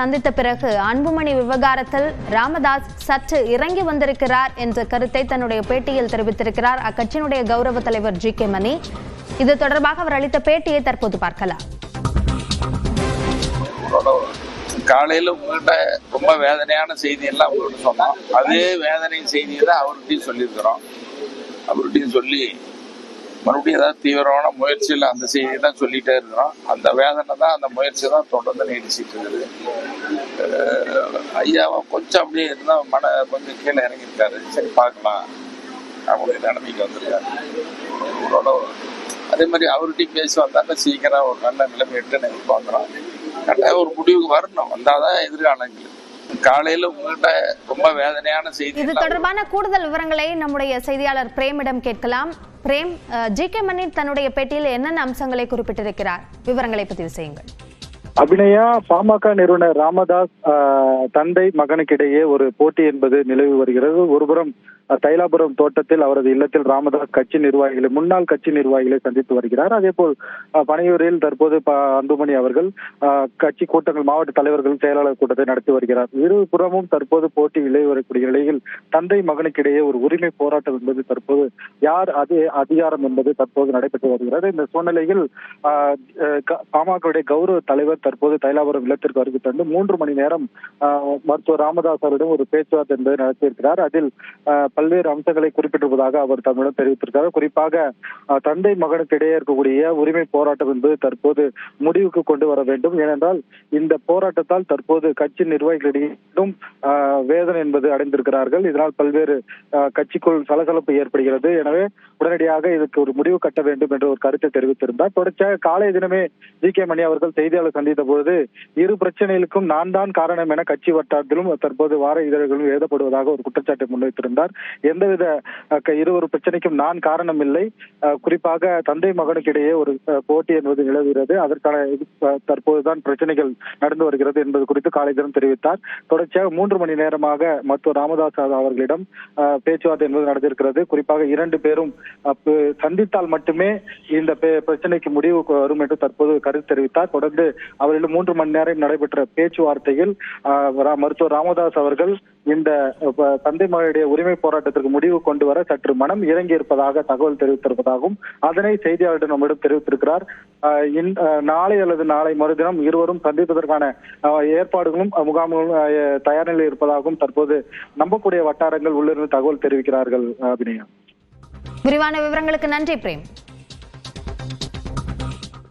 சந்தித்த பிறகு அன்புமணி விவகாரத்தில் ராமதாஸ் சற்று இறங்கி வந்திருக்கிறார் என்ற கருத்தை தன்னுடைய பேட்டியில் தெரிவித்திருக்கிறார் அக்கட்சியினுடைய கௌரவ தலைவர் ஜி.கே. மணி. இது தொடர்பாக அவர் அளித்த பேட்டியை தற்போது பார்க்கலாம். காலையில உங்கள்கிட்ட ரொம்ப வேதனையான செய்தி எல்லாம் அவங்கள்ட்ட சொன்னோம். அதே வேதனை செய்தியை தான் அவர்கிட்டையும் சொல்லியிருக்கிறோம். அவர்கிட்டையும் சொல்லி மறுபடியும் ஏதாவது தீவிரமான முயற்சியில் அந்த செய்தியை தான் சொல்லிட்டே இருக்கிறோம். அந்த வேதனை தான், அந்த முயற்சி தான் தொடர்ந்து நீடிச்சிட்டு இருக்குது. ஐயாவை கொஞ்சம் அப்படியே இருந்தால் கொஞ்சம் கீழே இறங்கியிருக்காரு. சரி பார்க்கலாம் அப்படின்னு நிலைமைக்கு வந்திருக்காரு. அதே மாதிரி அவர்கிட்டையும் பேசி வந்தாங்க சீக்கிரம் ஒரு நல்ல நிலைமை எட்டு எனக்கு பார்க்குறோம். கட்டாயம் ஒரு முடிவுக்கு வரணும், வந்தாதான் எதிர்காலங்கள். காலையில உங்கள்கிட்ட ரொம்ப வேதனையான செய்தி. இது தொடர்பான கூடுதல் விவரங்களை நம்முடைய செய்தியாளர் பிரேமிடம் கேட்கலாம். Frame, G K. மணி தன்னுடைய பேட்டியில் என்னென்ன அம்சங்களை குறிப்பிட்டிருக்கிறார்? விவரங்களை பதிவு செய்யுங்கள். அபிநயா, பாமக நிறுவனர் ராமதாஸ் தந்தை மகனுக்கிடையே ஒரு போட்டி என்பது நிலவி வருகிறது. ஒருபுறம் தைலாபுரம் தோட்டத்தில் அவரது இல்லத்தில் ராமதாஸ் முன்னாள் கட்சி நிர்வாகிகளை சந்தித்து வருகிறார். அதே போல் பனையூரில் தற்போது அன்புமணி அவர்கள் கட்சி கூட்டங்கள், மாவட்ட தலைவர்கள், செயலாளர் கூட்டத்தை நடத்தி வருகிறார். இருபுறமும் தற்போது போட்டி நிலவி வரக்கூடிய நிலையில் தந்தை மகனுக்கிடையே ஒரு உரிமை போராட்டம் என்பது தற்போது யார் அதிகாரம் என்பது தற்போது நடைபெற்று வருகிறது. இந்த சூழ்நிலையில் பாமகவுடைய கௌரவ தலைவர் தற்போது தைலாபுரம் இல்லத்திற்கு வருகை தந்து 3 மணி நேரம் மருத்துவர் ராமதாஸ் அவரிடம் ஒரு பேச்சுவார்த்தை என்பதை நடத்தியிருக்கிறார். அதில் பல்வேறு அம்சங்களை குறிப்பிட்டிருப்பதாக அவர் தம்மிடம் தெரிவித்திருக்கிறார். குறிப்பாக தந்தை மகனுக்கு இடையே இருக்கக்கூடிய உரிமை போராட்டம் என்பது தற்போது முடிவுக்கு கொண்டு வர வேண்டும். ஏனென்றால் இந்த போராட்டத்தால் தற்போது கட்சி நிர்வாகிகளிடம் வேதனை என்பது அடைந்திருக்கிறார்கள். இதனால் பல்வேறு கட்சிக்குள் சலசலப்பு ஏற்படுகிறது. எனவே உடனடியாக இதுக்கு ஒரு முடிவு கட்ட வேண்டும் என்ற ஒரு கருத்தை தெரிவித்திருந்தார். தொடர்ச்சியாக காலை தினமே ஜி.கே. மணி அவர்கள் செய்தியாளர் சந்தித்த பொழுது இரு பிரச்சனைகளுக்கும் நான் தான் காரணம் என கட்சி வட்டாரத்திலும் தற்போது வார இதழ்களும் எழுதப்படுவதாக ஒரு குற்றச்சாட்டை முன்வைத்திருந்தார். எந்தவித இருவரு பிரச்சனைக்கும் நான் காரணம் இல்லை. குறிப்பாக தந்தை மகனுக்கு இடையே ஒரு போட்டி என்பது நிலவுகிறது. அதற்கான தற்போதுதான் பிரச்சனைகள் நடந்து வருகிறது என்பது குறித்து காலை தினம் தெரிவித்தார். தொடர்ச்சியாக 3 மணி நேரமாக மருத்துவர் ராமதாஸ் அவர்களிடம் பேச்சுவார்த்தை என்பது நடந்திருக்கிறது. குறிப்பாக 2 பேரும் சந்தித்தால் மட்டுமே இந்த பிரச்சனைக்கு முடிவு வரும் என்று தற்போது கருத்து தெரிவித்தார். தொடர்ந்து அவரிடம் 3 மணி நேரம் நடைபெற்ற பேச்சுவார்த்தையில் மருத்துவர் ராமதாஸ் அவர்கள் இந்த தந்தை மகனுடைய உரிமை போராட்டத்திற்கு முடிவு கொண்டு வர சற்று மனம் இறங்கி இருப்பதாக தகவல் தெரிவித்திருப்பதாகவும் அதனை செய்தியாளரிடம் நம்மிடம் தெரிவித்திருக்கிறார். நாளை அல்லது நாளை மறுதினம் இருவரும் சந்திப்பதற்கான ஏற்பாடுகளும் முகாம்களும் தயார் நிலையில் இருப்பதாகவும் தற்போது நம்பக்கூடிய வட்டாரங்கள் உள்ளிருந்து தகவல் தெரிவிக்கிறார்கள். அபிநயா, விரிவான விவரங்களுக்கு நன்றி பிரேம்.